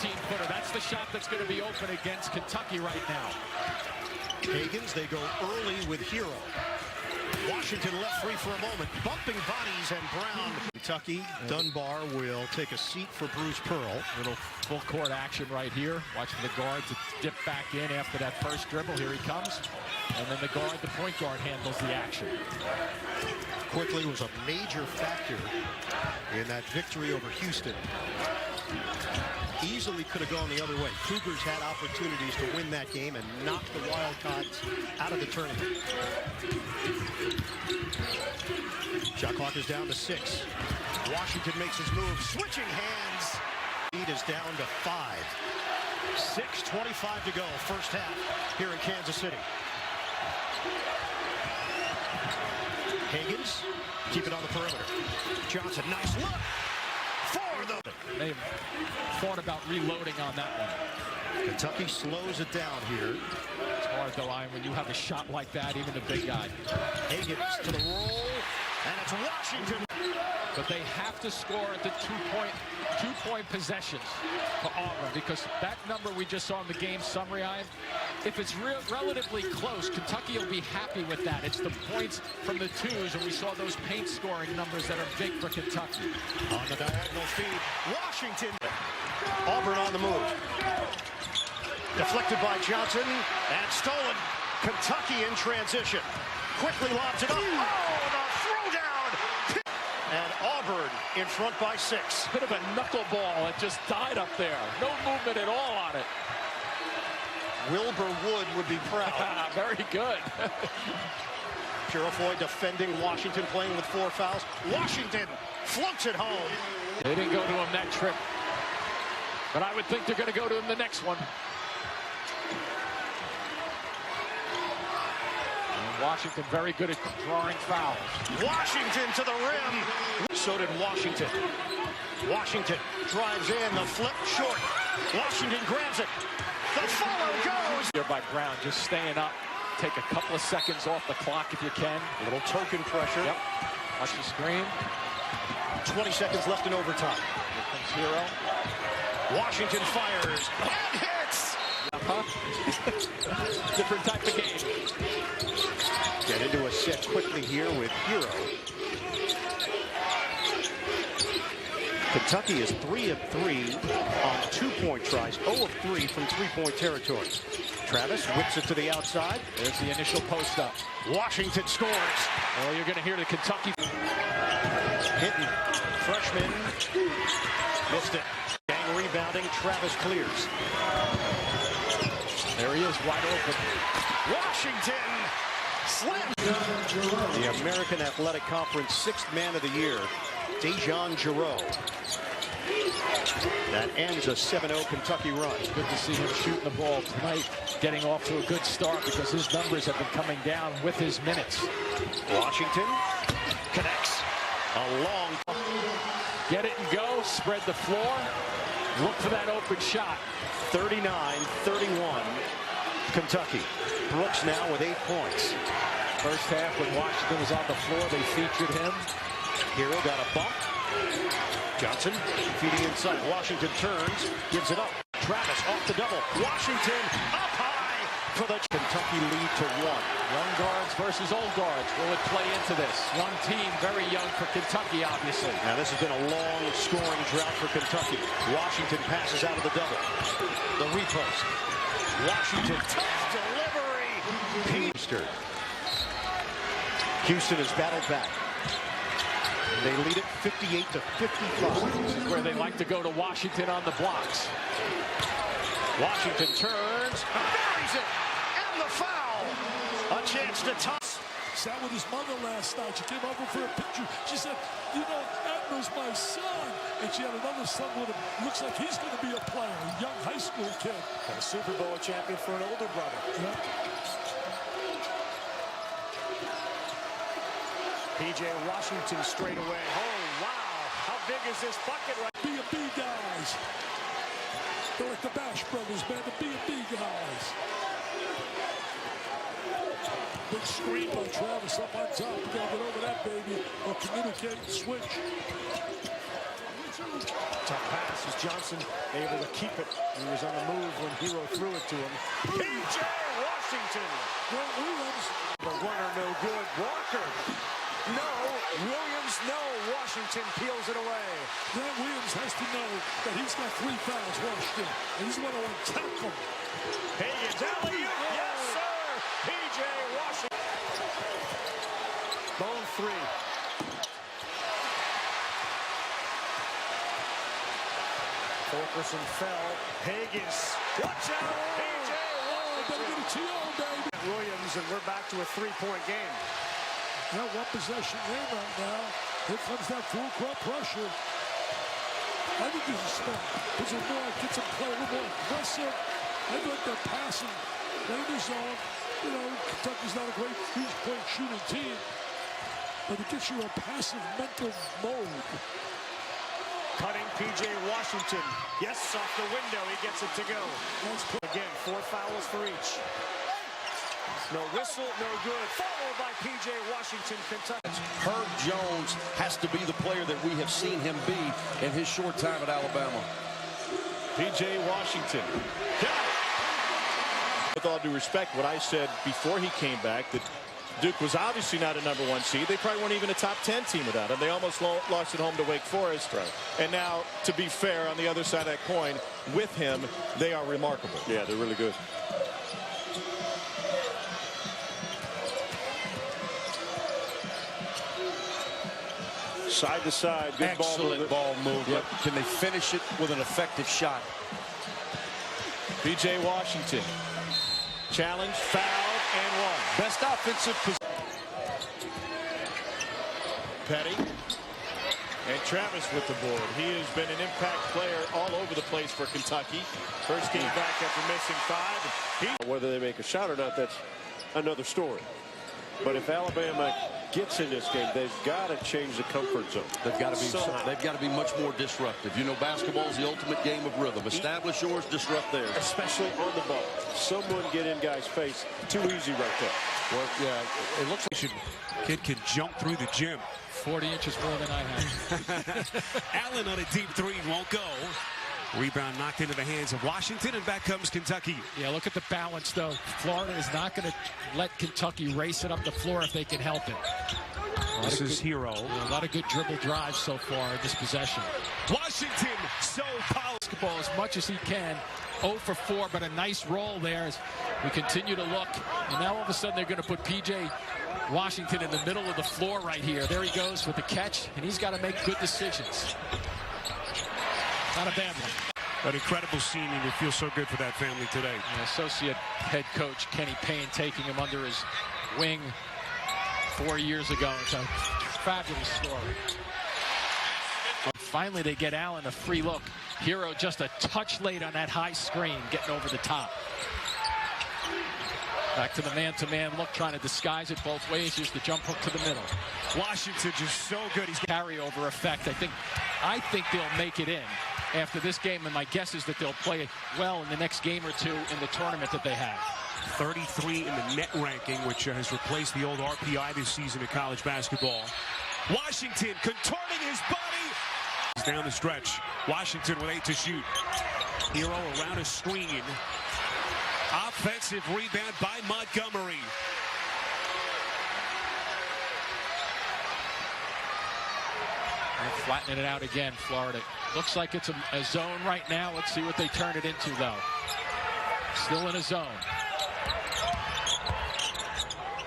15-footer. That's the shot that's going to be open against Kentucky right now. Higgins, they go early with Hero. Washington left free for a moment. Bumping bodies and Brown. Kentucky, Dunbar will take a seat for Bruce Pearl. Little full court action right here. Watch for the guard to dip back in after that first dribble. Here he comes. And then the guard, the point guard, handles the action. Quickly was a major factor in that victory over Houston. Easily could have gone the other way. Cougars had opportunities to win that game and knock the Wildcats out of the tournament. Shot clock is down to 6. Washington makes his move, switching hands. Lead is down to 5. 6:25 to go, first half here in Kansas City. Higgins, keep it on the perimeter. Johnson, nice look. They've thought about reloading on that one. Kentucky slows it down here. It's hard though, Ian, when you have a shot like that, even the big guy. Higgins to the roll, and it's Washington. But they have to score at the two-point possessions for Auburn, because that number we just saw in the game summary, Ian, if it's relatively close, Kentucky will be happy with that. It's the points from the twos, and we saw those paint scoring numbers that are big for Kentucky. On the diagonal feed, Washington. Auburn on the move. Deflected by Johnson, and stolen. Kentucky in transition. Quickly lobs it up. Oh, the throwdown! And Auburn in front by 6. Bit of a knuckleball that just died up there. No movement at all on it. Wilbur Wood would be proud. Very good. Purifoy defending Washington, playing with 4 fouls. Washington floats it home. They didn't go to him that trip, but I would think they're going to go to him the next one. And Washington very good at drawing fouls. Washington to the rim. So did Washington. Washington drives in, the flip short. Washington grabs it. The follow goes. Here by Brown, just staying up. Take a couple of seconds off the clock if you can. A little token pressure. Yep. Watch the screen. 20 seconds left in overtime. Here comes Hero. Washington fires and hits. Different type of game. Get into a set quickly here with Hero. Kentucky is 3 of 3 on 2-point tries, 0 of 3 from 3-point territory. Travis whips it to the outside. There's the initial post up. Washington scores. Oh, you're going to hear the Kentucky. Hinton, freshman, missed it. Gang rebounding, Travis clears. There he is, wide open. Washington slam. The American Athletic Conference 6th Man of the Year, Dejan Giroux. That ends a 7-0 Kentucky run. Good to see him shooting the ball tonight, getting off to a good start, because his numbers have been coming down with his minutes. Washington connects. A long. Get it and go, spread the floor, look for that open shot. 39-31 Kentucky. Brooks now with 8 points. First half when Washington was on the floor, they featured him. Hero got a bump. Johnson feeding inside. Washington turns, gives it up. Travis off the double. Washington up high for the Kentucky lead to 1. Young guards versus old guards. Will it play into this? Young team, very young for Kentucky, obviously. Now this has been a long scoring drought for Kentucky. Washington passes out of the double. The repost. Washington, tough delivery. Peter. Houston has battled back. They lead it 58-55. This is where they like to go to Washington on the blocks. Washington turns, buries it, and the foul. A chance to toss. Sat with his mother last night. She came over for a picture. She said, you know, Admiral's my son. And she had another son with him. Looks like he's going to be a player, a young high school kid. And a Super Bowl champion for an older brother. Yeah. P.J. Washington straight away. Oh, wow. How big is this bucket right B&B guys. They're like the Bash Brothers, man. The B&B guys. Big screen by Travis up on top. You gotta get over that, baby, or communicate and switch. Tough pass as Johnson able to keep it. He was on the move when Hero threw it to him. P.J. Washington. Grant Williams. The runner no good. Walker. No. Williams no. Washington peels it away. Grant Williams has to know that he's got 3 fouls washed in. And he's going to attack them. Higgins, alley-oop. Yes, sir. P.J. Washington. Bone 3. Fulkerson fell. Higgins. Watch out. P.J. Washington. Williams, and we're back to a 3-point game. Now one possession game right now. Here comes that full court pressure. I think this is smart. Puts it more, gets him play a little more aggressive. I think they're passing. They're in the zone. You know, Kentucky's not a great three-point shooting team, but it gets you a passive mental mode. Cutting P.J. Washington. Yes, off the window. He gets it to go. Again, 4 fouls for each. No whistle, no good. Followed by P.J. Washington, Kentucky. Herb Jones has to be the player that we have seen him be in his short time at Alabama. P.J. Washington. With all due respect, what I said before he came back, that Duke was obviously not a #1 seed. They probably weren't even a top 10 team without him. They almost lost at home to Wake Forest. Right. And now, to be fair, on the other side of that coin, with him, they are remarkable. Yeah, they're really good. Side to side, good Excellent ball movement. Yep. Can they finish it with an effective shot? P.J. Washington. Challenge, fouled, and one. Best offensive position. Petty. And Travis with the board. He has been an impact player all over the place for Kentucky. First game back after missing 5. Whether they make a shot or not, that's another story. But if Alabama gets in this game, they've got to change the comfort zone. They've got to be much more disruptive. You know, basketball is the ultimate game of rhythm. Establish yours, disrupt theirs. Especially on the ball. Someone get in guy's face. Too easy right there. Well, yeah, it looks like kid can jump through the gym. 40 inches more than I have. Allen on a deep 3 won't go. Rebound knocked into the hands of Washington, and back comes Kentucky. Yeah, look at the balance, though. Florida is not going to let Kentucky race it up the floor if they can help it. This is Hero. A lot of good dribble drives so far in this possession. Washington, so powerful. Basketball as much as he can. 0 for 4, but a nice roll there as we continue to look. And now all of a sudden they're going to put P.J. Washington in the middle of the floor right here. There he goes with the catch, and he's got to make good decisions. Not a bad one. An incredible scene, and it feels so good for that family today. The associate head coach Kenny Payne taking him under his wing 4 years ago. It's a fabulous story. Finally, they get Allen a free look. Hero just a touch late on that high screen, getting over the top. Back to the man-to-man look, trying to disguise it both ways. Here's the jump hook to the middle. Washington just so good. He's Carryover effect. I think they'll make it in after this game, and my guess is that they'll play well in the next game or two in the tournament that they have. 33 in the net ranking, which has replaced the old RPI this season in college basketball. Washington contorting his body. He's down the stretch. Washington with 8 to shoot. Hero around a screen. Offensive rebound by Montgomery. They're flattening it out again, Florida. Looks like it's a zone right now. Let's see what they turn it into, though. Still in a zone.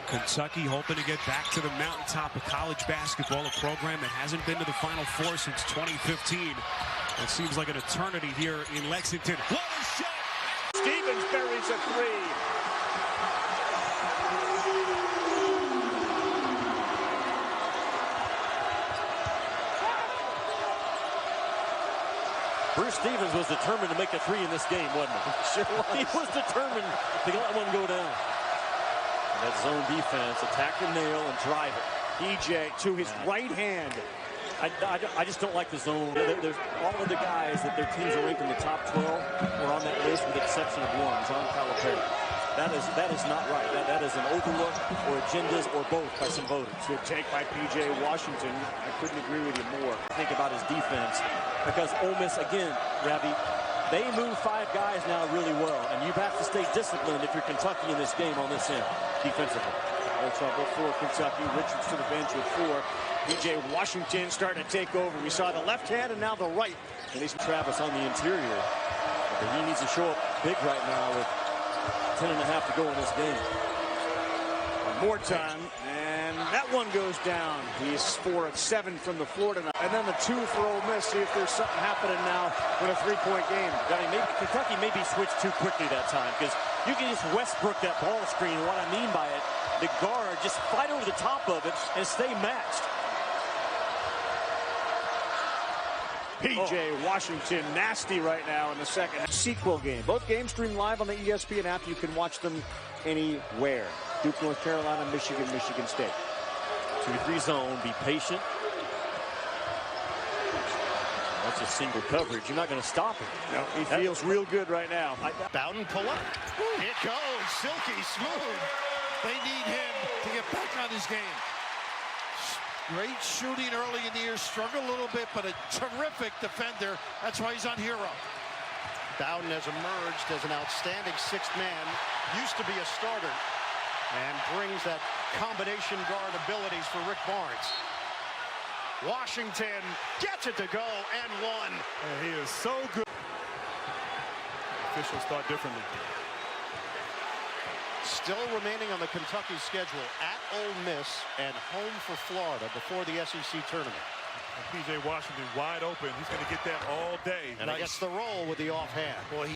Kentucky hoping to get back to the mountaintop of college basketball, a program that hasn't been to the Final Four since 2015. It seems like an eternity here in Lexington. What a shot! Stevens buries a 3. Bruce Stevens was determined to make a 3 in this game, wasn't he? Sure was. He was determined to let one go down. That zone defense, attack the nail and drive it. EJ to his right hand. I just don't like the zone. There's all of the guys that their teams are ranked in the top 12 were on that list with the exception of one, John Calipari. That is not right. That is an overlook or agendas or both by some voters. Good take by P.J. Washington. I couldn't agree with you more. Think about his defense, because Ole Miss, again, Ravi, they move 5 guys now really well, and you have to stay disciplined if you're Kentucky in this game on this end defensively. Foul trouble for Kentucky. Richards to the bench with 4. P.J. Washington starting to take over. We saw the left hand and now the right. And he's Travis on the interior. But he needs to show up big right now with 10.5 to go in this game. One more time, and that one goes down. He's 4 of 7 from the floor tonight. And then the 2 for Ole Miss. See if there's something happening now in a 3-point game. I mean, maybe Kentucky maybe switched too quickly that time, because you can just Westbrook that ball screen. And what I mean by it, the guard just fight over the top of it and stay matched. P.J. Washington nasty right now in the second. Sequel game. Both games streamed live on the ESPN app. You can watch them anywhere. Duke, North Carolina, Michigan, Michigan State. 2-3 zone. Be patient. That's a single coverage. You're not going to stop him. No, he feels real good right now. Bowden pull up. It goes. Silky smooth. They need him to get back on his game. Great shooting early in the year, struggled a little bit, but a terrific defender. That's why he's on hero. Bowden has emerged as an outstanding 6th man, used to be a starter, and brings that combination guard abilities for Rick Barnes. Washington gets it to go and 1. And he is so good. Officials thought differently. Still remaining on the Kentucky schedule at Ole Miss and home for Florida before the SEC tournament. And P.J. Washington wide open. He's going to get that all day. And he gets the roll with the offhand. Boy,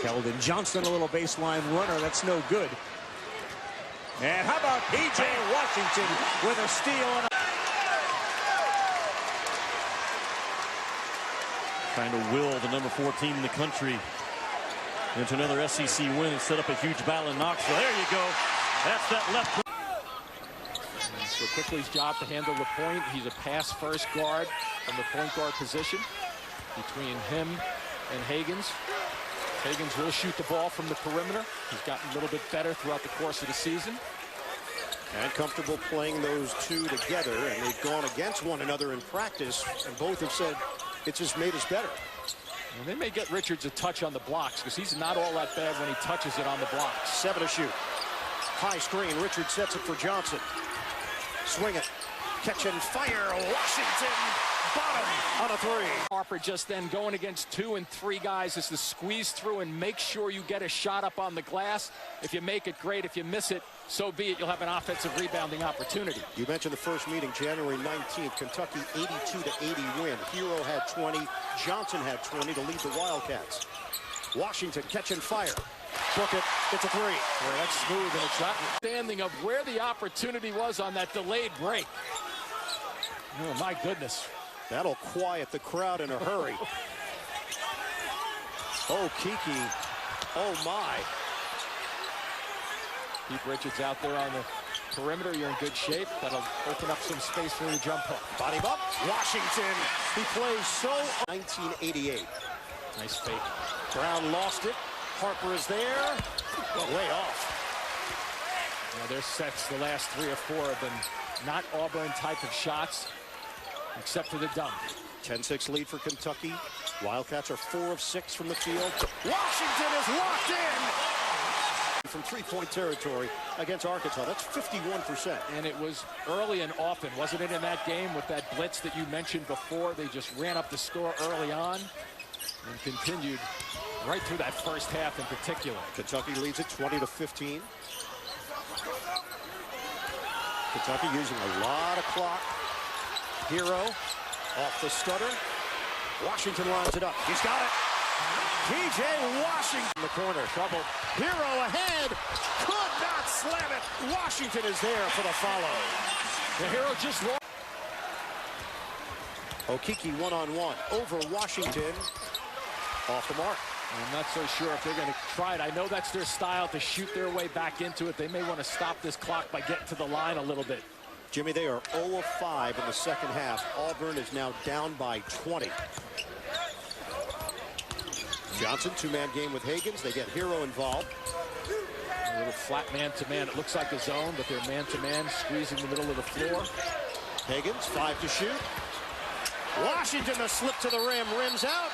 Keldon Johnson, a little baseline runner. That's no good. And how about P.J. Washington with a steal and Trying to will the number 4 team in the country into another SEC win and set up a huge battle in Knoxville. There you go. That's that left. So quickly's job to handle the point. He's a pass-first guard from the point guard position between him and Hagans. Hagans will shoot the ball from the perimeter. He's gotten a little bit better throughout the course of the season. and comfortable playing those two together, and they've gone against one another in practice, and both have said it's just made us better. And they may get Richards a touch on the blocks because he's not all that bad when he touches it on the blocks. 7 to shoot. High screen. Richards sets it for Johnson. Swing it. Catch and fire. Washington. Bottom on a 3. Harper just then going against 2 and 3 guys is to squeeze through and make sure you get a shot up on the glass. If you make it, great. If you miss it, so be it. You'll have an offensive rebounding opportunity. You mentioned the first meeting, January 19th. Kentucky 82-80 win. Hero had 20. Johnson had 20 to lead the Wildcats. Washington catch and fire. Book it. It's a 3. Well, that's smooth, and it's not understanding of where the opportunity was on that delayed break. Oh, my goodness. That'll quiet the crowd in a hurry. Oh, Kiki. Oh, my. Keep Richards out there on the perimeter. You're in good shape. That'll open up some space for the jump hook. Body up. Washington. He plays so 1988. Nice fake. Brown lost it. Harper is there. Way off. Now, their sets, the last 3 or 4 have been not Auburn type of shots, except for the dunk. 10-6 lead for Kentucky. Wildcats are 4 of 6 from the field. Washington is locked in from 3-point territory against Arkansas. That's 51%. And it was early and often, wasn't it, in that game with that blitz that you mentioned before? They just ran up the score early on and continued right through that first half in particular. Kentucky leads it 20-15. Kentucky using a lot of clock. Hero off the stutter. Washington lines it up. He's got it. P.J. Washington in the corner. Trouble. Hero ahead. Could not slam it. Washington is there for the follow. The Hero just lost. Okiki one-on-one over Washington. Off the mark. I'm not so sure if they're going to try it. I know that's their style to shoot their way back into it. They may want to stop this clock by getting to the line a little bit. Jimmy, they are 0 of 5 in the second half. Auburn is now down by 20. Johnson, two-man game with Higgins. They get Hero involved. A little flat man-to-man. It looks like a zone, but they're man-to-man, squeezing the middle of the floor. Higgins, 5 to shoot. Washington, the slip to the rim, rims out.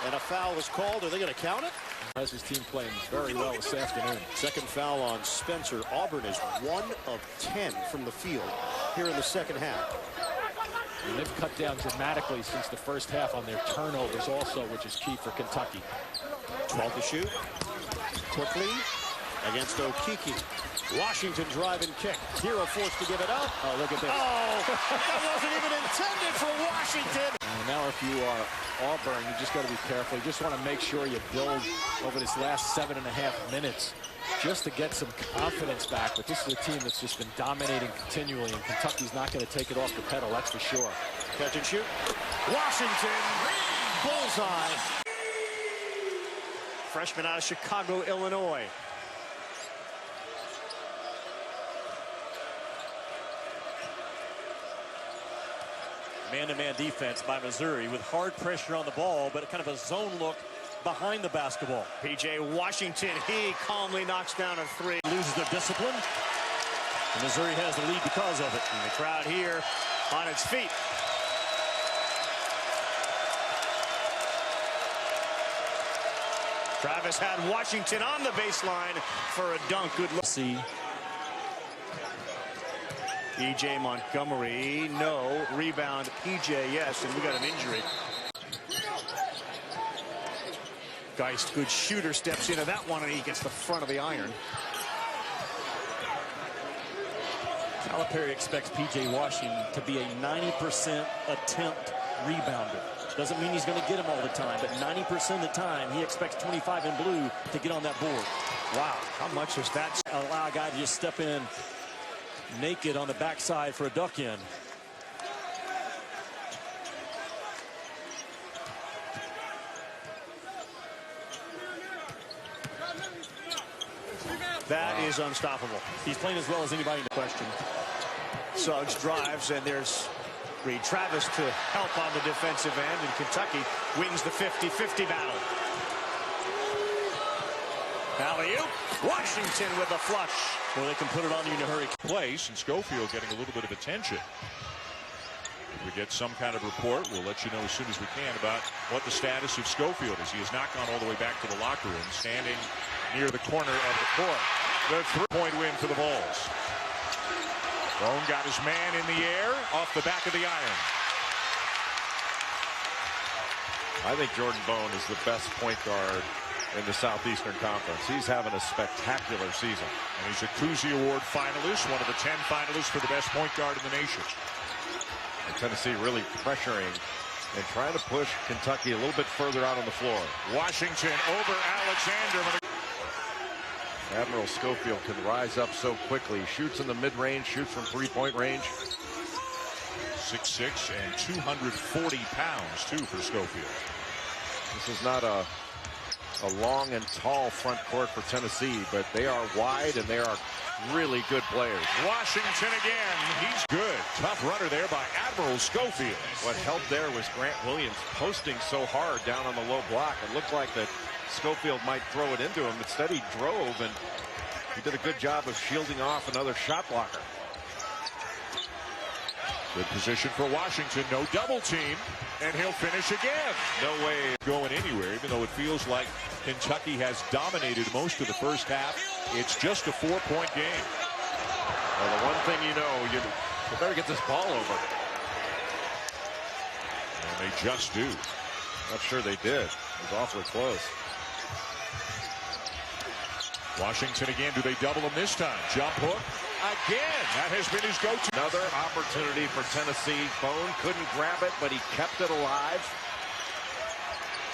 And a foul was called. Are they going to count it? Has his team playing very well this afternoon. Second foul on Spencer. Auburn is 1 of 10 from the field here in the second half. And they've cut down dramatically since the first half on their turnovers also, which is key for Kentucky. 12 to shoot. Quickly against Okeke. Washington drive and kick. Hero forced to give it up. Oh, look at this. Oh, that wasn't even intended for Washington. And now if you are Auburn, you just got to be careful. You just want to make sure you build over this last 7.5 minutes just to get some confidence back. But this is a team that's just been dominating continually, and Kentucky's not going to take it off the pedal, that's for sure. Catch and shoot. Washington, bullseye. Freshman out of Chicago, Illinois. Man-to-man defense by Missouri with hard pressure on the ball, but kind of a zone look behind the basketball. P.J. Washington, he calmly knocks down a 3. Loses their discipline, and Missouri has the lead because of it. And the crowd here on its feet. Travis had Washington on the baseline for a dunk. Good look. See. E.J. Montgomery, no. Rebound, P.J., yes, and we got an injury. Geist, good shooter, steps into that one, and he gets the front of the iron. Calipari expects P.J. Washington to be a 90% attempt rebounder. Doesn't mean he's going to get him all the time, but 90% of the time, he expects 25 in blue to get on that board. Wow, how much is that? Allow a guy to just step in naked on the backside for a duck in. That is unstoppable. He's playing as well as anybody in the question. Suggs drives, and there's Reed Travis to help on the defensive end, and Kentucky wins the 50-50 battle. Alley-oop. Washington with the flush. Well, they can put it on you in a hurry. Place, and Schofield getting a little bit of attention. If we get some kind of report, we'll let you know as soon as we can about what the status of Schofield is. He has not gone all the way back to the locker room, standing near the corner of the court. The 3-point win for the Vols. Bone got his man in the air off the back of the iron. I think Jordan Bone is the best point guard in the Southeastern Conference. He's having a spectacular season. And he's a Cousy Award finalist, one of the 10 finalists for the best point guard in the nation. And Tennessee really pressuring and trying to push Kentucky a little bit further out on the floor. Washington over Alexander. Admiral Schofield can rise up so quickly. Shoots in the mid-range, shoots from three-point range. 6'6" and 240 pounds, too, for Schofield. This is not a long and tall front court for Tennessee, but they are wide and they are really good players. Washington again. He's good. Tough runner there by Admiral Schofield. What helped there was Grant Williams posting so hard down on the low block. It looked like that Schofield might throw it into him. Instead, he drove, and he did a good job of shielding off another shot blocker. Good position for Washington. No double team, and he'll finish again. No way going anywhere, even though it feels like Kentucky has dominated most of the first half. It's just a 4-point game. Well, the one thing you know, you better get this ball over. And they just do. Not sure they did. It was awfully close. Washington again. Do they double him this time? Jump hook. Again. That has been his go-to. Another opportunity for Tennessee. Bone couldn't grab it, but he kept it alive.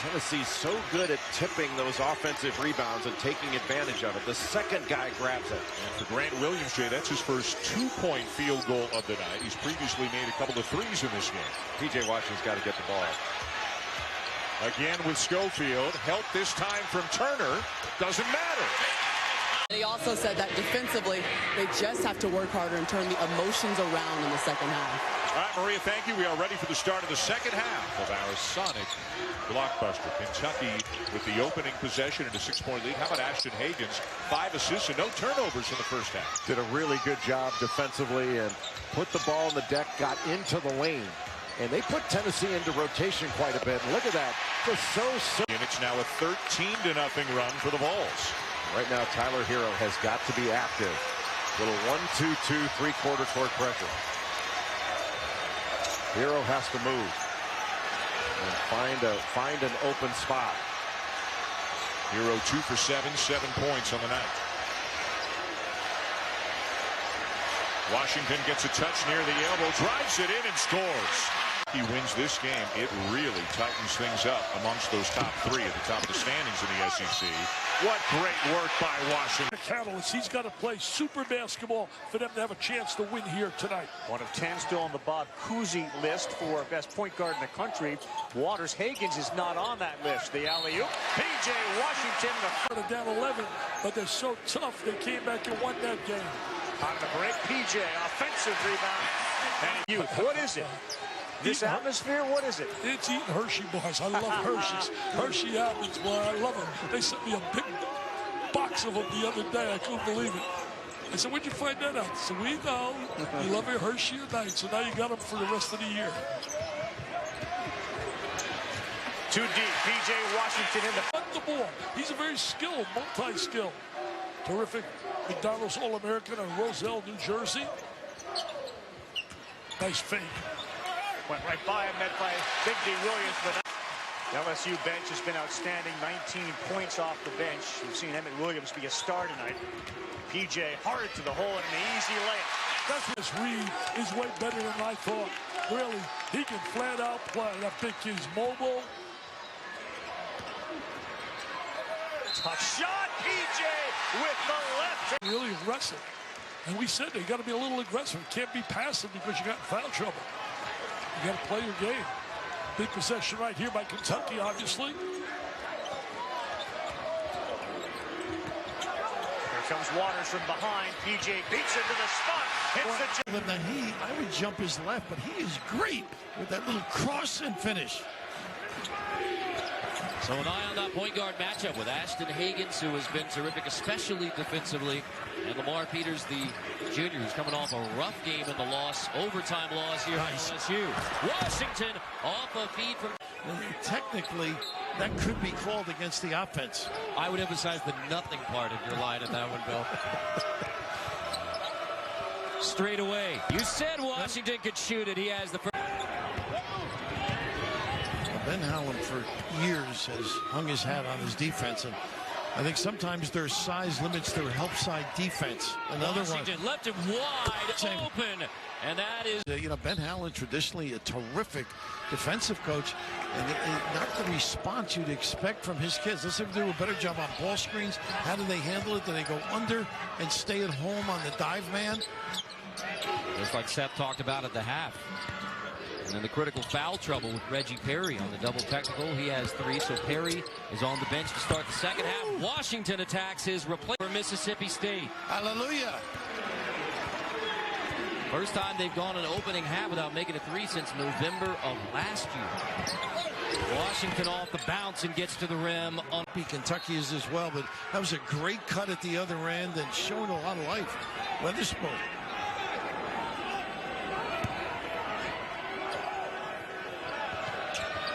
Tennessee's so good at tipping those offensive rebounds and taking advantage of it. The second guy grabs it. And for Grant Williams, Jay, that's his first 2-point field goal of the night. He's previously made a couple of threes in this game. P.J. Washington's got to get the ball. Again with Schofield. Help this time from Turner. Doesn't matter. He also said that defensively, they just have to work harder and turn the emotions around in the second half. All right, Maria, thank you. We are ready for the start of the second half of our Sonic blockbuster. Kentucky with the opening possession and a 6-point lead. How about Ashton Hagens? 5 assists and no turnovers in the first half. Did a really good job defensively and put the ball on the deck, got into the lane. And they put Tennessee into rotation quite a bit. And look at that. Just so. And it's now a 13-0 run for the Vols. Right now, Tyler Hero has got to be active. Little 1-2-2 3-quarter court pressure. Hero has to move and find an open spot. Hero 2 for 7 points on the night. Washington gets a touch near the elbow, drives it in and scores. He wins this game. It really tightens things up amongst those top 3 at the top of the standings in the SEC. What great work by Washington. The Catalyst, he's got to play super basketball for them to have a chance to win here tonight. One of 10 still on the Bob Cousy list for best point guard in the country. Waters Hagens is not on that list. The alley-oop. P.J. Washington. They're down 11, but they're so tough they came back and won that game. On the break, P.J. offensive rebound. And youth. What is it? This atmosphere, what is it? It's eating Hershey bars. I love Hershey's. Hershey Apples, boy, I love them. They sent me a big box of them the other day. I couldn't believe it. I said, where'd you find that out? I said, we know. You love your Hershey at night, so now you got them for the rest of the year. Too deep. P.J. Washington in the ball. He's a very skilled, multi-skilled. Terrific McDonald's All-American in Roselle, New Jersey. Nice fake. Went right by him, met by Big D. Williams, but LSU bench has been outstanding. 19 points off the bench. We've seen Emmett Williams be a star tonight. P.J. hard to the hole and an easy layup. That's this Reed is way better than I thought. Really, he can flat out play. That big kid's mobile. Tough shot, P.J. with the left. Really aggressive. And we said they got to be a little aggressive. Can't be passive because you got in foul trouble. You got to play your game. Big possession right here by Kentucky, obviously. Here comes Waters from behind. PJ beats into the spot. Hits the jump. I would jump his left, but he is great with that little cross and finish. So an eye on that point guard matchup with Ashton Hagens, who has been terrific, especially defensively, and Lamar Peters, the junior, who's coming off a rough game in the overtime loss here at LSU. Washington off a feed from... Technically, that could be called against the offense. I would emphasize the nothing part of your line in that one, Bill. Straight away. You said Washington could shoot it. He has the first. Ben Howland for years has hung his hat on his defense, and I think sometimes their size limits their help side defense. Another Washington one left him wide open, and that is Ben Howland, traditionally a terrific defensive coach, and not the response you'd expect from his kids. Let's see if they do a better job on ball screens. How do they handle it? Do they go under and stay at home on the dive man? Just like Seth talked about at the half. And then the critical foul trouble with Reggie Perry on the double technical. He has 3, so Perry is on the bench to start the second half. Washington attacks his replacement for Mississippi State. Hallelujah. First time they've gone an opening half without making a 3 since November of last year. Washington off the bounce and gets to the rim. Kentucky is as well, but that was a great cut at the other end and showing a lot of life. Weatherspoon.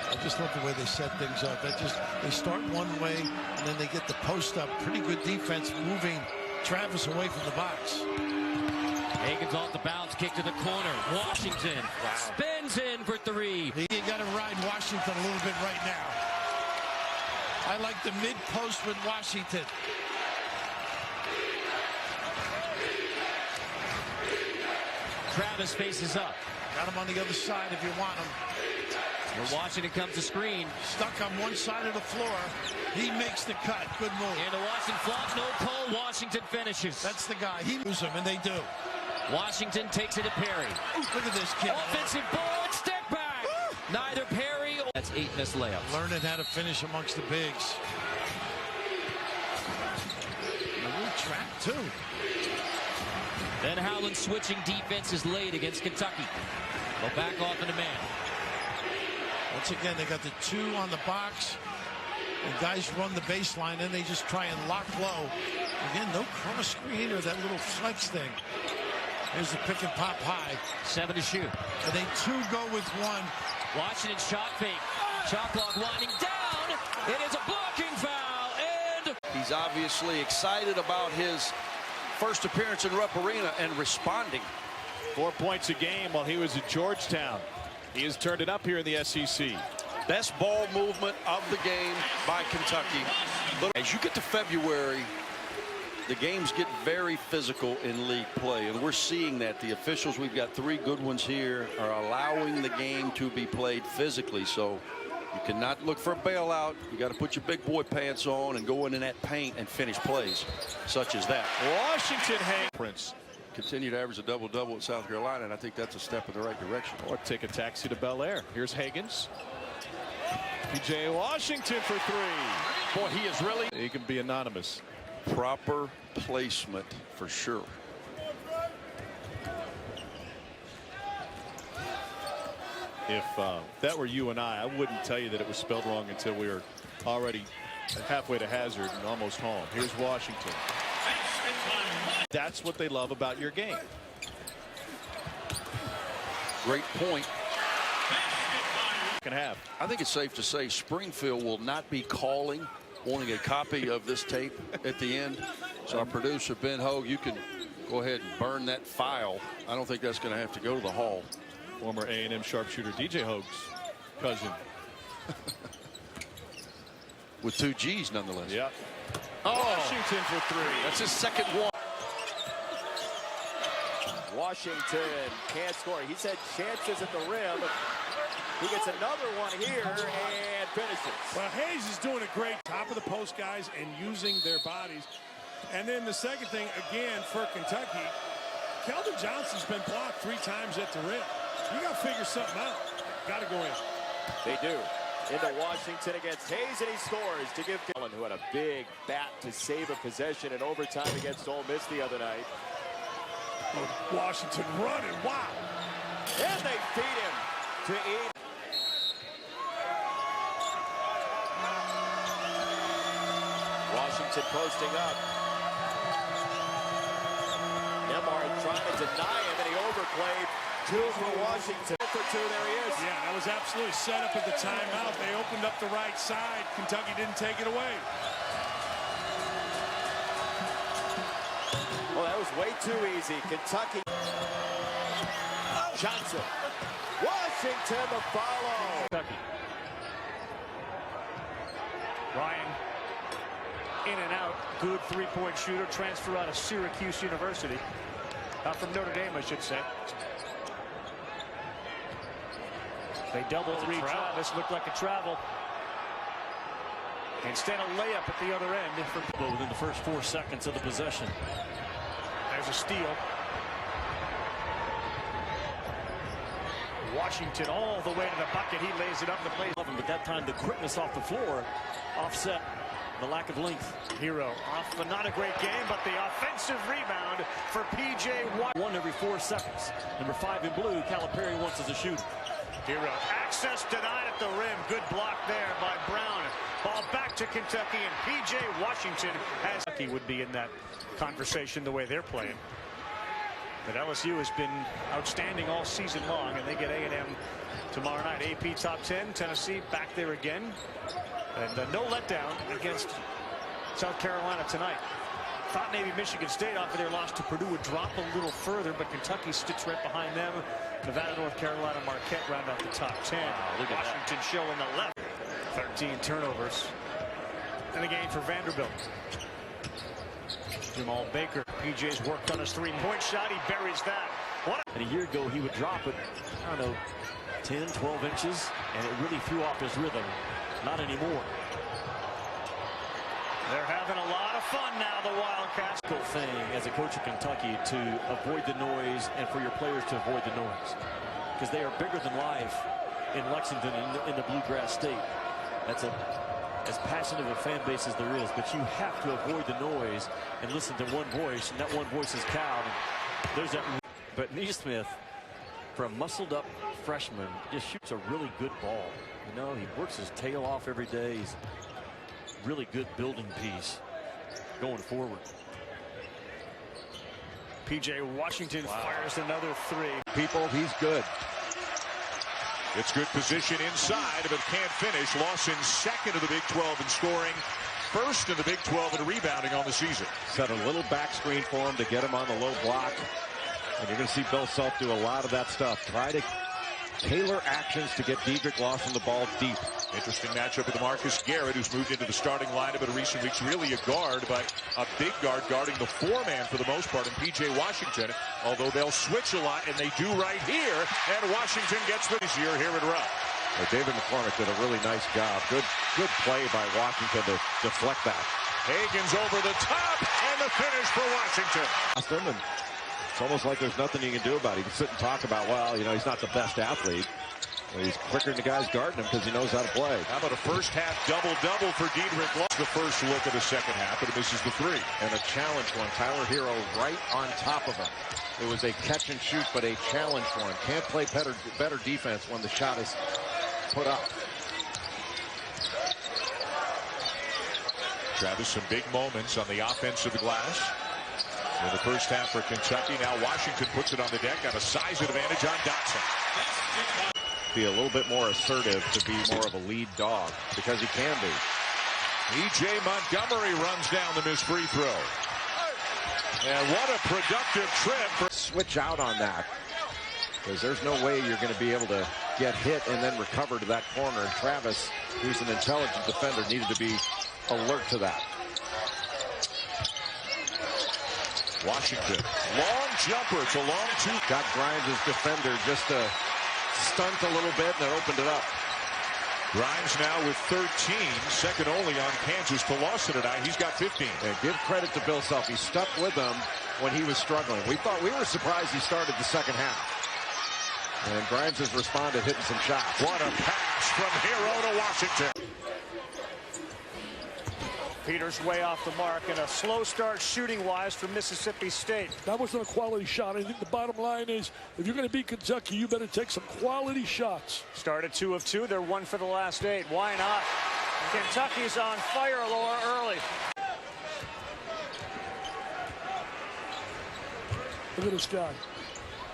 I just love the way they set things up. They start one way, and then they get the post up. Pretty good defense, moving Travis away from the box. Hagens off the bounce, kick to the corner. Washington spins in for 3. You got to ride Washington a little bit right now. I like the mid-post with Washington. Travis faces up. Got him on the other side if you want him. Where Washington comes to screen. Stuck on one side of the floor. He makes the cut. Good move. And the Washington flop, no call. Washington finishes. That's the guy. He moves him, and they do. Washington takes it to Perry. Ooh, look at this kid. Offensive board, step back. Neither Perry or... That's 8 missed layups. Learning how to finish amongst the bigs. track, too. Then Howland switching defenses late against Kentucky. They'll back off into man. Once again, they got the 2 on the box. The guys run the baseline, and they just try and lock low. Again, no cross screen or that little flex thing. Here's the pick and pop high. 7 to shoot. And they 2 go with 1. Washington shot fake. Shot clock winding down. It is a blocking foul. And he's obviously excited about his first appearance in Rupp Arena and responding. 4 points a game while he was at Georgetown. He has turned it up here in the SEC. Best ball movement of the game by Kentucky. As you get to February, the games get very physical in league play, and we're seeing that. The officials, we've got 3 good ones here, are allowing the game to be played physically. So you cannot look for a bailout. You got to put your big boy pants on and go in that paint and finish plays such as that. Washington Prince continue to average a double-double at South Carolina, and I think that's a step in the right direction. Or take a taxi to Bel Air. Here's Higgins. P.J. Washington for 3. Boy, he is really... He can be anonymous. Proper placement for sure. If that were you and I wouldn't tell you that it was spelled wrong until we were already halfway to hazard and almost home. Here's Washington. That's what they love about your game. Great point. Can have. I think it's safe to say Springfield will not be wanting a copy of this tape at the end. So our producer, Ben Hogue, you can go ahead and burn that file. I don't think that's going to have to go to the Hall. Former A&M sharpshooter DJ Hogue's cousin. With 2 G's nonetheless. Yep. Washington for 3. That's his second one. Washington can't score. He's had chances at the rim. He gets another one here and finishes. Well, Hayes is doing a great top of the post guys and using their bodies. And then the second thing, again, for Kentucky, Keldon Johnson's been blocked 3 times at the rim. You got to figure something out. Got to go in. They do. Into Washington against Hayes, and he scores to give Allen, who had a big bat to save a possession in overtime against Ole Miss the other night. Washington running, wow. And they feed him to eat. Washington posting up. Nembhard trying to deny him, and he overplayed. 2 for Washington. For 2, there he is. Yeah, that was absolutely set up at the timeout. They opened up the right side. Kentucky didn't take it away. Well, that was way too easy. Kentucky. Johnson. Washington the follow. Kentucky. Ryan in and out. Good 3-point shooter. Transfer out of Syracuse University. From Notre Dame, I should say. They double 3 Travis. Looked like a travel. Instead, a layup at the other end. Within the first 4 seconds of the possession. There's a steal. Washington all the way to the bucket. He lays it up the place. But that time, the quickness off the floor offset the lack of length. Hero off, but not a great game, but the offensive rebound for P.J. Watt. 1 every 4 seconds. Number 5 in blue, Calipari wants as a shooter. Hero. Access denied at the rim. Good block there by Brown. Ball back to Kentucky, and P.J. Washington has... He would be in that conversation the way they're playing. But LSU has been outstanding all season long, and they get A&M tomorrow night. AP top 10, Tennessee back there again. And no letdown against South Carolina tonight. Thought maybe Michigan State off of their loss to Purdue would drop a little further, but Kentucky sticks right behind them. Nevada, North Carolina, Marquette round out the top 10. Look at Washington showing the left. 13 turnovers. And a game for Vanderbilt. Jamal Baker. PJ's worked on his 3-point shot. He buries that. And a year ago, he would drop it, I don't know, 10, 12 inches, and it really threw off his rhythm. Not anymore. They're having a lot of fun now, the Wildcats. Difficult thing as a coach of Kentucky to avoid the noise and for your players to avoid the noise. Because they are bigger than life in Lexington in the Bluegrass State. That's a as passionate of a fan base as there is, but you have to avoid the noise and listen to one voice, and that one voice is Cal. And there's that. But Neesmith, for a muscled-up freshman, just shoots a really good ball. You know, he works his tail off every day. He's a really good building piece going forward. P.J. Washington fires another three. People, he's good. It's good position inside, but can't finish. Lawson second of the Big 12 in scoring. First in the Big 12 in rebounding on the season. Set a little back screen for him to get him on the low block. And you're going to see Bill Self do a lot of that stuff. Try to tailor actions to get Dedrick Lawson the ball deep. Interesting matchup with Marcus Garrett, who's moved into the starting lineup in recent weeks. Really a guard, but a big guard guarding the four-man for the most part in P.J. Washington. Although they'll switch a lot, and they do right here. And Washington gets this year here at Rupp. David McCormick did a really nice job. Good play by Washington to deflect that. Hagen's over the top, and the finish for Washington. It's almost like there's nothing you can do about it. You can sit and talk about, well, you know, he's not the best athlete. Well, he's quicker than the guys guarding him because he knows how to play. How about a first half double-double for Dedrick Lawson? The first look of the second half, but it misses the three. And a challenge one. Tyler Hero right on top of him. It was a catch and shoot, but a challenge one. Can't play better defense when the shot is put up. Travis, some big moments on the offensive glass in the first half for Kentucky. Now Washington puts it on the deck, got a size advantage on Dotson. Be a little bit more assertive to be more of a lead dog, because he can be. E.J. Montgomery runs down the missed free throw. And what a productive trip. Switch out on that, because there's no way you're going to be able to get hit and then recover to that corner. And Travis, who's an intelligent defender, needed to be alert to that. Washington, long jumper. It's a long two. Got Grimes' defender just to stunt a little bit, and it opened it up. Grimes now with 13, second only on Kansas to Lawson tonight. He's got 15. And give credit to Bill Self. He stuck with them when he was struggling. We were surprised he started the second half. And Grimes has responded, hitting some shots. What a pass from Hero to Washington. Peters way off the mark, and a slow start shooting-wise for Mississippi State. That wasn't a quality shot. I think the bottom line is, if you're going to beat Kentucky, you better take some quality shots. Started 2 of 2. They're 1 for the last 8. Why not? Kentucky's on fire, Laura, early. Look at this guy.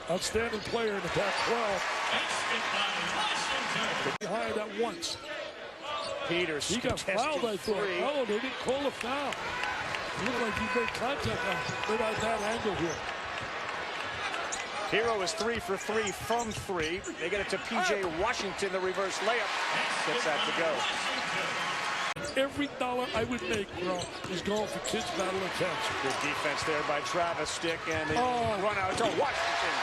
Outstanding player in the Pac-12. Behind at once. Peters. He got fouled, I thought. Oh, they didn't call a foul. It looked like he made contact on a bad angle here. Hero is 3 for 3 from 3. They get it to P.J. Washington, the reverse layup. Gets that to go. Every dollar I would make, bro, is going for kids battling cancer. Good defense there by Travis Stick, and the run out to Washington.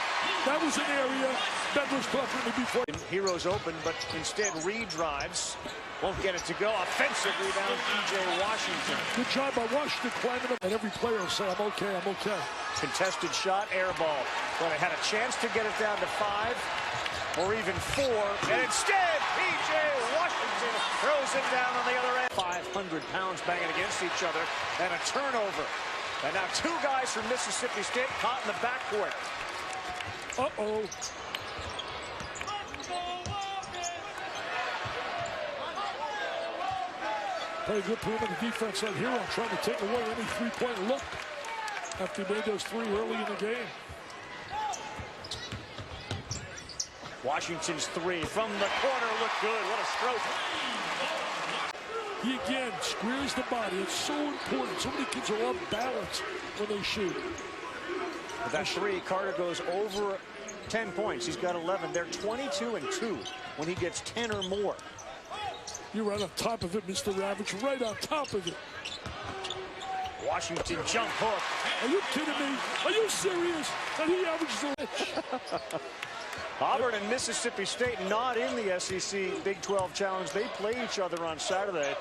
That was an area that was tough for me before. Hero's open, but instead Reed drives. Won't get it to go. Offensive rebound, P.J. Washington. Good job by Washington climbing up. And every player will say, I'm okay, I'm okay. Contested shot, air ball. Well, they had a chance to get it down to 5 or even 4. And instead, P.J. Washington throws it down on the other end. 500 pounds banging against each other. And a turnover. And now 2 guys from Mississippi State caught in the backcourt. Uh-oh. Play good perimeter defense on Hero, trying to take away any three-point look after he made those 3 early in the game. Washington's 3 from the corner looked good. What a stroke. He again squares the body. It's so important. So many kids are off balance when they shoot. With that 3, Carter goes over 10 points. He's got 11. They're 22 and 2 when he gets 10 or more. You're right on top of it, Mr. Ravage. Right on top of it. Washington jump hook. Are you kidding me? Are you serious? And he averages a inch. Auburn and Mississippi State not in the SEC Big 12 Challenge. They play each other on Saturday.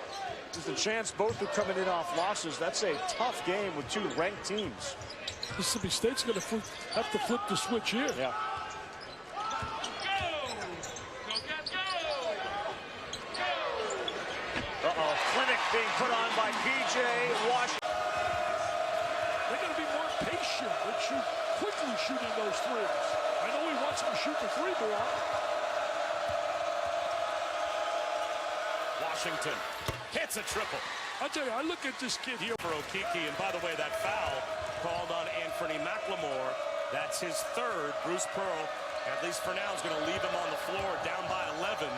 There's a chance both are coming in off losses. That's a tough game with 2 ranked teams. Mississippi State's going to have to flip the switch here. Yeah. clinic being put on by P.J. Washington. They got to be more patient and shoot quickly shooting those threes. I know he wants them to shoot the three more. Washington hits a triple. I tell you, I look at this kid here For Okeke, and by the way, that foul called on Anthony McLemore. That's his third. Bruce Pearl, at least for now, is going to leave him on the floor down by 11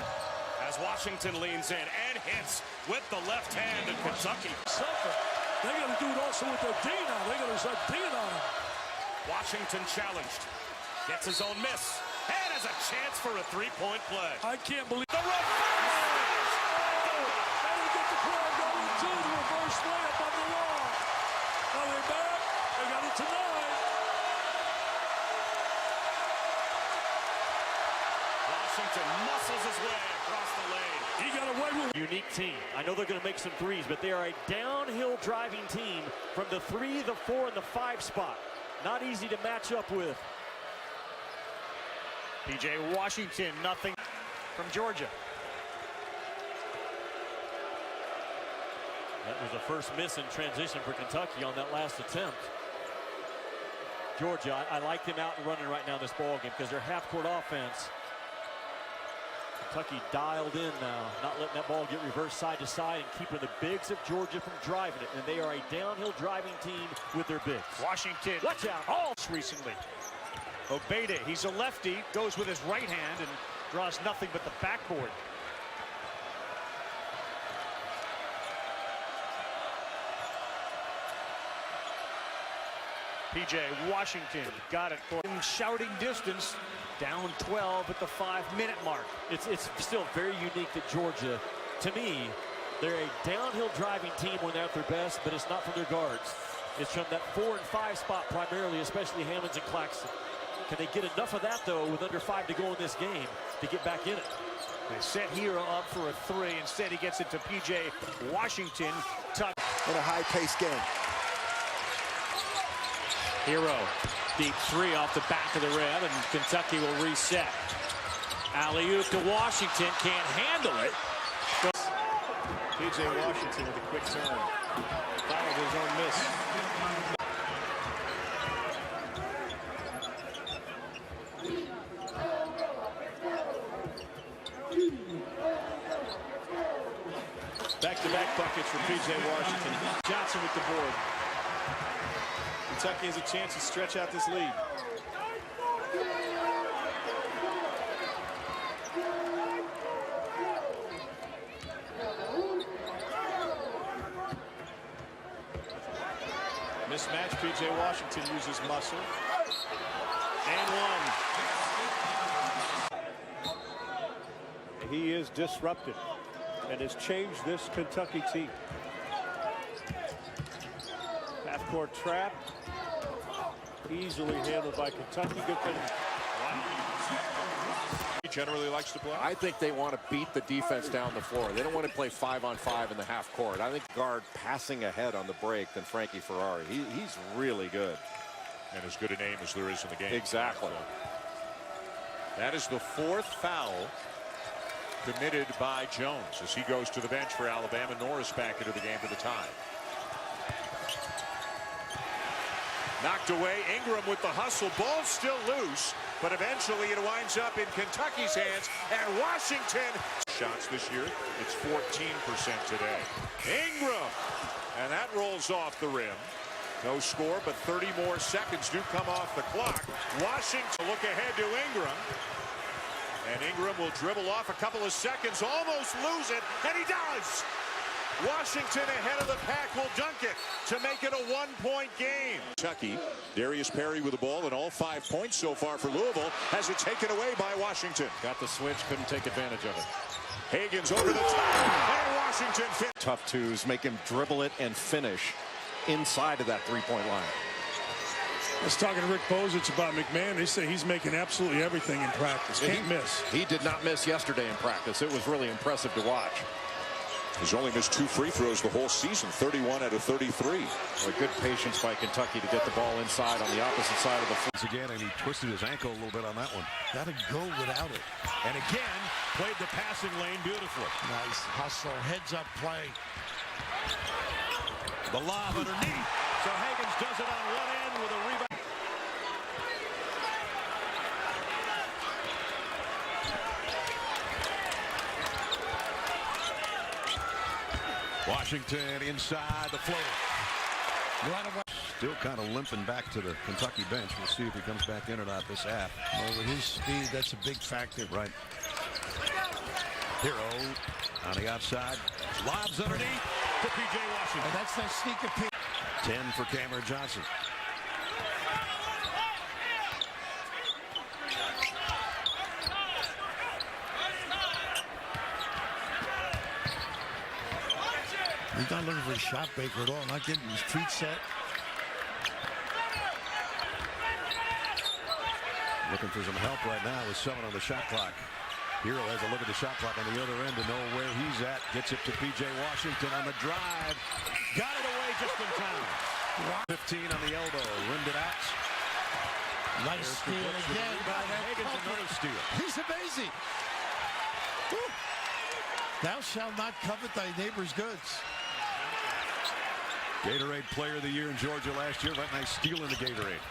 as Washington leans in and hits with the left hand in Kentucky. Something. They got to do it also with their D now. They got to start D'ing on him. Washington challenged. Gets his own miss. And has a chance for a three-point play. I can't believe The reverse! That'll get the crowd going too. The reverse layup on the wall. Are they back? They got it tonight. Washington muscles his way across the lane. He got away with Unique team. I know they're going to make some threes, but they are a downhill driving team from the 3, the 4, and the 5 spot. Not easy to match up with. P.J. Washington, nothing from Georgia. That was the first miss in transition for Kentucky on that last attempt. Georgia, I like them out and running right now in this ball game because their half-court offense. Kentucky dialed in now, not letting that ball get reversed side to side and keeping the bigs of Georgia from driving it. And they are a downhill driving team with their bigs. Washington, watch out! Oh, recently. Obeyed it. He's a lefty, goes with his right hand and draws nothing but the backboard. P.J. Washington got it for shouting distance. Down 12 at the 5-minute mark. It's still very unique that Georgia, to me, they're a downhill driving team when they're at their best, but it's not from their guards. It's from that 4 and 5 spot primarily, especially Hammonds and Claxton. Can they get enough of that, though, with under 5 to go in this game to get back in it? They set Hero up for a 3. Instead, he gets it to P.J. Washington. In a high-paced game. Hero, deep 3 off the back of the rim, and Kentucky will reset. Alley-oop to Washington, can't handle it. P.J. Washington with a quick turn. Fouled his own miss. Back-to-back buckets for P.J. Washington. Johnson with the board. Kentucky has a chance to stretch out this lead. Mismatch, P.J. Washington uses muscle. And one. He is disruptive and has changed this Kentucky team. Half-court trap. Easily handled by Kentucky. Good thing. He generally likes to play. I think they want to beat the defense down the floor. They don't want to play 5-on-5 in the half court. I think guard passing ahead on the break than Frankie Ferrari. He's really good. And as good a name as there is in the game. Exactly. That is the 4th foul committed by Jones as he goes to the bench for Alabama. Norris back into the game for the tie. Knocked away. Ingram with the hustle. Ball still loose, but eventually it winds up in Kentucky's hands. And Washington shots this year. It's 14% today. Ingram, and that rolls off the rim. No score, but 30 more seconds do come off the clock. Washington look ahead to Ingram. And Ingram will dribble off a couple of seconds, almost lose it, and he does. Washington ahead of the pack will dunk it to make it a 1-point game. Kentucky, Darius Perry with the ball, and all 5 points so far for Louisville, has it taken away by Washington. Got the switch, couldn't take advantage of it. Hagan's over the top, and Washington Tough twos, make him dribble it and finish inside of that three-point line. I was talking to Rick Bozich about McMahon. They say he's making absolutely everything in practice. Can't miss. He did not miss yesterday in practice. It was really impressive to watch. He's only missed 2 free throws the whole season, 31 out of 33. Well, good patience by Kentucky to get the ball inside on the opposite side of the floor. Again, and he twisted his ankle a little bit on that one. Got to go without it. And again, played the passing lane beautifully. Nice hustle, heads up play. The lob underneath. So Higgins does it on one end with a rebound. Washington inside the floater. Still kind of limping back to the Kentucky bench. We'll see if he comes back in or not this half. Well, with his speed, that's a big factor. Right. Hero on the outside. Lobs underneath to P.J. Washington. And that's that sneaker peek. 10 for Cameron Johnson. He's not looking for a shot breaker at all. Not getting his feet set. Looking for some help right now with 7 on the shot clock. Hero has a look at the shot clock on the other end to know where he's at. Gets it to P.J. Washington on the drive. Got it away just in time. 15 on the elbow. Rimmed it out. Nice steal again by that. Higgins, another steal. He's amazing. Woo. Thou shalt not covet thy neighbor's goods. Gatorade Player of the Year in Georgia last year. Right, nice steal in the Gatorade.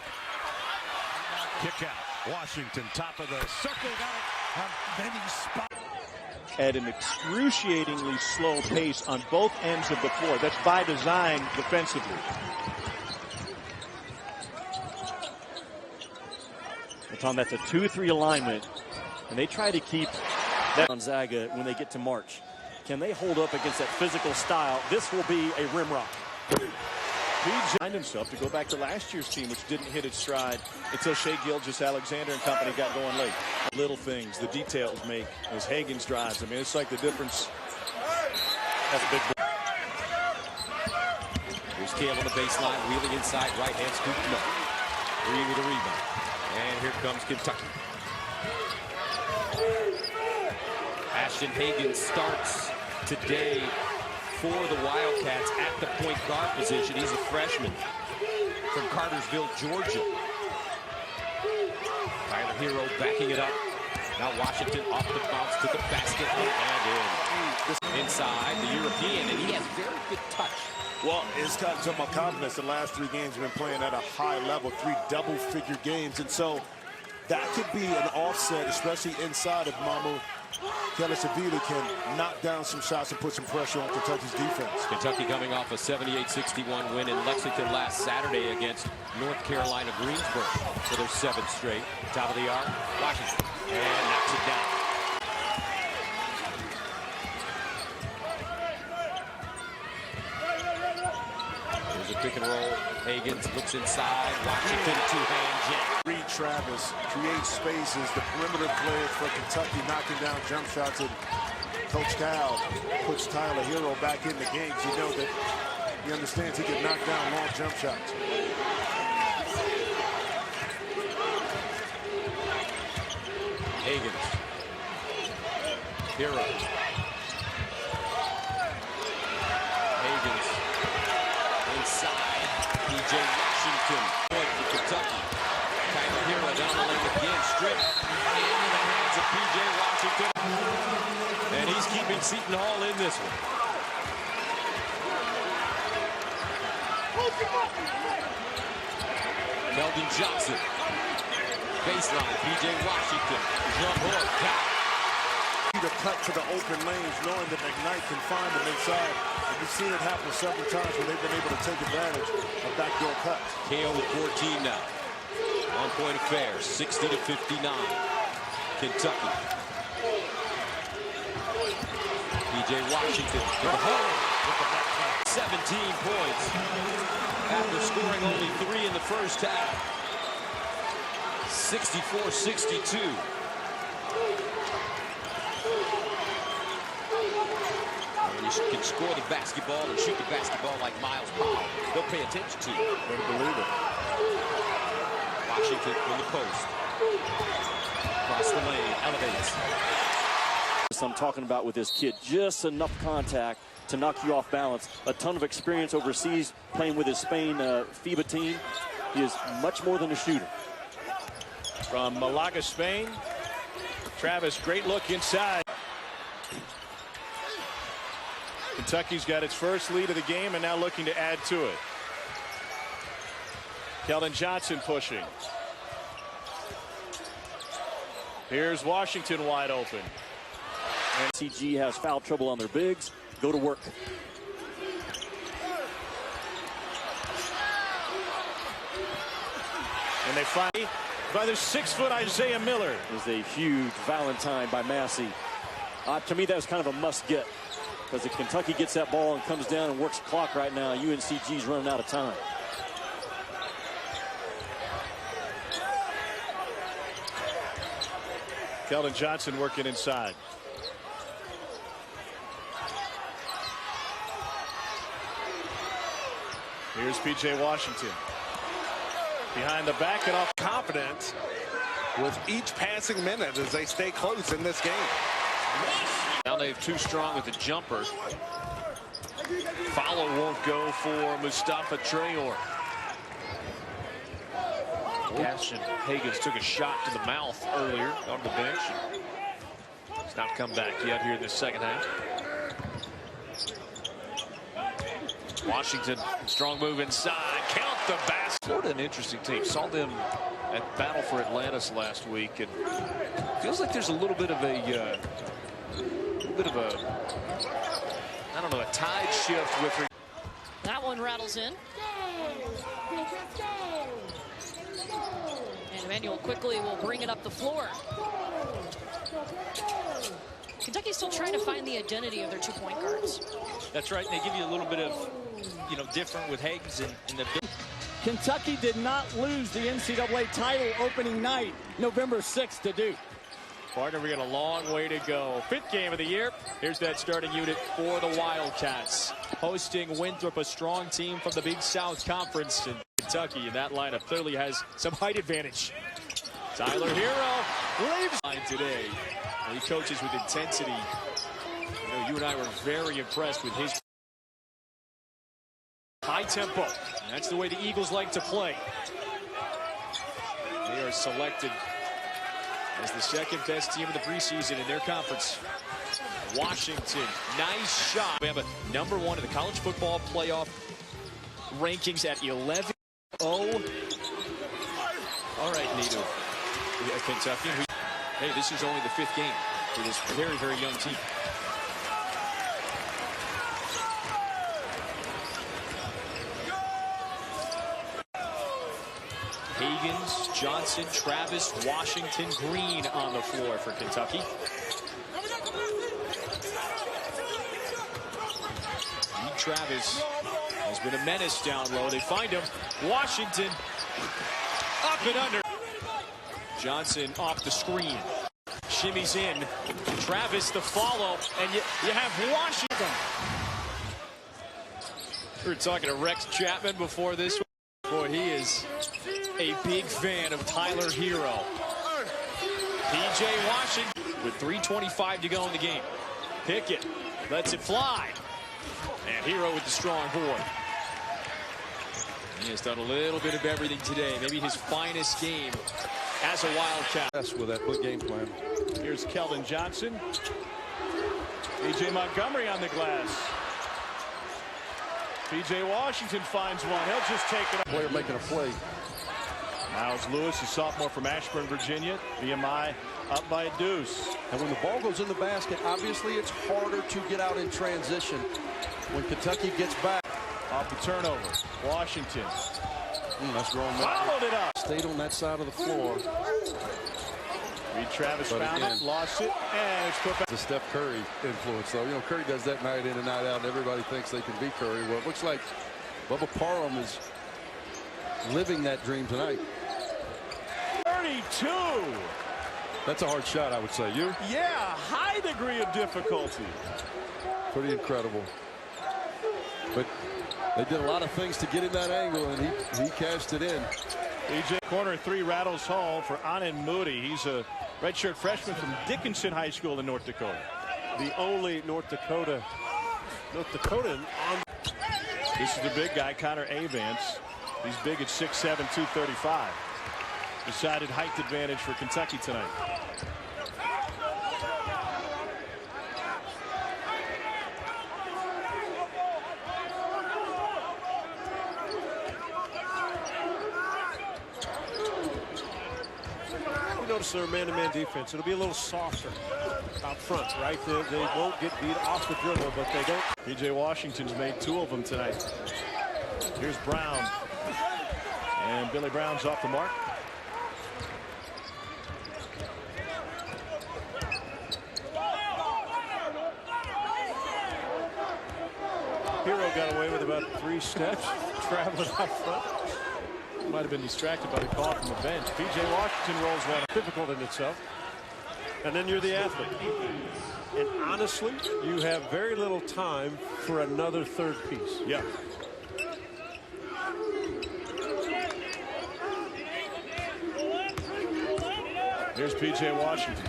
Kick out. Washington, top of the circle. Got it. On many spots. At an excruciatingly slow pace on both ends of the floor. That's by design defensively. Tom, that's a 2-3 alignment, and they try to keep that Gonzaga when they get to March. Can they hold up against that physical style? This will be a rim rock. He designed himself to go back to last year's team, which didn't hit its stride until Shai Gilgeous-Alexander and company got going late. Little things, the details make as Higgins drives. I mean, it's like the difference. That's a big. Here's Cale on the baseline, wheeling inside, right hand scoop, no. Green with a rebound. And here comes Kentucky. Ashton Higgins starts today for the Wildcats at the point guard position. He's a freshman from Cartersville, Georgia. Tyler Hero backing it up. Now Washington off the bounce to the basket and in. Inside the European, and he has very good touch. Well, it's kind of talking about confidence. The last 3 games have been playing at a high level, 3 double-figure games. And so that could be an offset, especially inside if Mamu Kelly-Savili can knock down some shots and put some pressure on Kentucky's defense. Kentucky coming off a 78-61 win in Lexington last Saturday against North Carolina Greensboro for their 7th straight. Top of the arc, Washington, and knocks it down. There's a pick and roll. Higgins looks inside. Washington, 2-hand jam. Reed Travis creates spaces. The perimeter players for Kentucky knocking down jump shots. And Coach Cal puts Tyler Hero back in the game. You know that he understands he can knock down long jump shots. Higgins. Hero. Higgins. Inside. P.J. Washington. Point for Kentucky. Tyler Hero down the lane again. Strip. Into the hands of P.J. Washington. And he's keeping Seton Hall in this one. Keldon Johnson. Baseline. P.J. Washington. Jump hook. Got it. To cut to the open lanes, knowing that McKnight can find them inside. And we've seen it happen several times where they've been able to take advantage of backdoor cuts. KO with 14 now. On-point affair, 60-59. Kentucky. P.J. Washington to the hole with the left hand. 17 points after scoring only 3 in the first half. 64-62. You can score the basketball and shoot the basketball like Miles Powell. They'll pay attention to you. Better believe it. Washington in the post. Across the lane, elevates. I'm talking about with this kid, just enough contact to knock you off balance. A ton of experience overseas playing with his Spain FIBA team. He is much more than a shooter. From Malaga, Spain, Travis, great look inside. Kentucky's got its first lead of the game and now looking to add to it. Keldon Johnson pushing. Here's Washington wide open. CG has foul trouble on their bigs. Go to work. And they find by the 6-foot Isaiah Miller. Is a huge Valentine by Massey. To me, that was kind of a must get. Because if Kentucky gets that ball and comes down and works the clock right now, UNCG's running out of time. Keldon Johnson working inside. Here's P.J. Washington. Behind the back and off. Confident with each passing minute as they stay close in this game. Now they've too strong with the jumper. Follow won't go for Mustafa Traore. Gaston Higgins took a shot to the mouth earlier on the bench. He's not come back yet here in the second half. Washington, strong move inside. Count the basket. Florida, an interesting team. Saw them at Battle for Atlantis last week, and feels like there's a little bit of a, I don't know, a tide shift with her. That one rattles in. And Emmanuel quickly will bring it up the floor. Kentucky's still trying to find the identity of their 2-point guards. That's right. They give you a little bit of, different with Higgs in the. Kentucky did not lose the NCAA title opening night, November 6th to Duke. Partner, we got a long way to go. 5th game of the year. Here's that starting unit for the Wildcats. Hosting Winthrop, a strong team from the Big South Conference in Kentucky. And that lineup clearly has some height advantage. Tyler Hero leaves line today. He coaches with intensity. You and I were very impressed with his high tempo. That's the way the Eagles like to play. They are selected as the second best team in the preseason in their conference. Washington, nice shot. We have a #1 in the college football playoff rankings at 11-0. All right, Nito. Kentucky. Hey, this is only the 5th game for this very, very young team. Higgins, Johnson, Travis, Washington, Green on the floor for Kentucky. Travis has been a menace down low. They find him. Washington up and under. Johnson off the screen. Shimmies in. Travis the follow. And you have Washington. We were talking to Rex Chapman before this one. Boy, he is a big fan of Tyler Hero. P.J. Washington with 3:25 to go in the game. Pickett lets it fly. And Hero with the strong board. He has done a little bit of everything today. Maybe his finest game as a Wildcat. Yes, with that game plan. Here's Keldon Johnson. P.J. Montgomery on the glass. P.J. Washington finds one. He'll just take it up. Player making a play. Miles Lewis, a sophomore from Ashburn, Virginia. VMI up by a deuce. And when the ball goes in the basket, obviously it's harder to get out in transition. When Kentucky gets back. Off the turnover. Washington. That's growing. Followed it up. Stayed on that side of the floor. Reed Travis found it, lost it, and it's put back. The Steph Curry influence, though. You know, Curry does that night in and night out, and everybody thinks they can beat Curry. Well, it looks like Bubba Parham is living that dream tonight. 32. That's a hard shot, I would say. You? Yeah, high degree of difficulty. Pretty incredible. But they did a lot of things to get in that angle, and he cashed it in. EJ corner 3 rattles home for Anand Moody. He's a redshirt freshman from Dickinson High School in North Dakota. The only North Dakotan on. This is the big guy, Connor Avance. He's big at 6'7", 235. Decided height advantage for Kentucky tonight. comes to their man-to-man defense, it'll be a little softer out front, right? They won't get beat off the dribble, but they don't. P.J. Washington's made 2 of them tonight. Here's Brown. And Billy Brown's off the mark. Hero got away with about 3 steps traveling out front. Might have been distracted by the call from the bench. P.J. Washington rolls one. Difficult in itself. And then you're the athlete. And honestly, you have very little time for another third piece. Yeah. Here's P.J. Washington.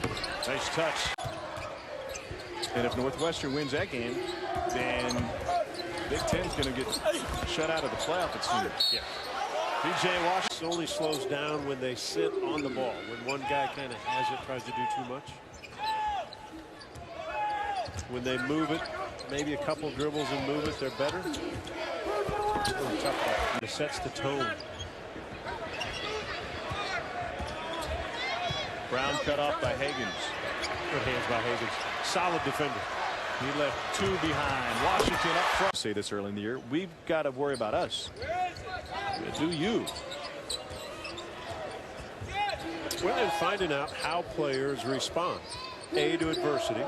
Nice touch. And if Northwestern wins that game, then Big Ten's going to get shut out of the playoff, it seems. Yeah. P.J. Washington only slows down when they sit on the ball. When one guy kind of has it, tries to do too much. When they move it, maybe a couple dribbles and move it, they're better. It sets the tone. Brown cut off by Higgins. Good hands by Higgins. Solid defender. He left 2 behind. Washington up front. I say this early in the year. We've got to worry about us. Do you? Well, and finding out how players respond. A, to adversity.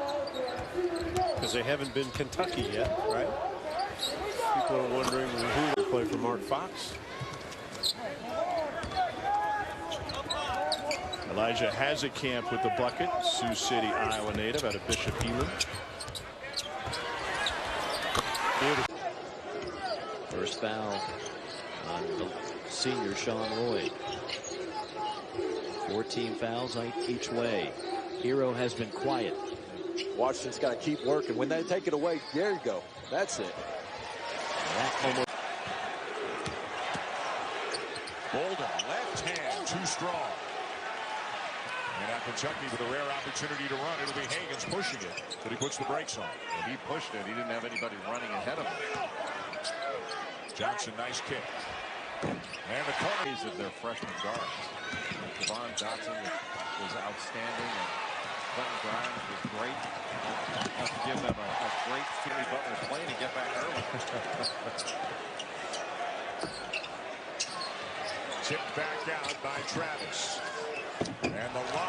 Because they haven't been Kentucky yet, right? People are wondering who will play for Mark Fox. Elijah Hazekamp with the bucket. Sioux City, Iowa native out of Bishop Elam. Beautiful. First foul on the senior Sean Lloyd. 14 fouls each way. Hero has been quiet. Washington's got to keep working. When they take it away, there you go. That's it. Bolden, left hand, too strong. And now Kentucky with a rare opportunity to run. It'll be Higgins pushing it, but he puts the brakes on. When he pushed it, he didn't have anybody running ahead of him. Johnson, nice kick. And the corner of their freshman guards. Devon Johnson was outstanding, and Quentin Grimes was great. Have to give them a great Jimmy Butler play to get back early. Tipped back out by Travis. And the lock.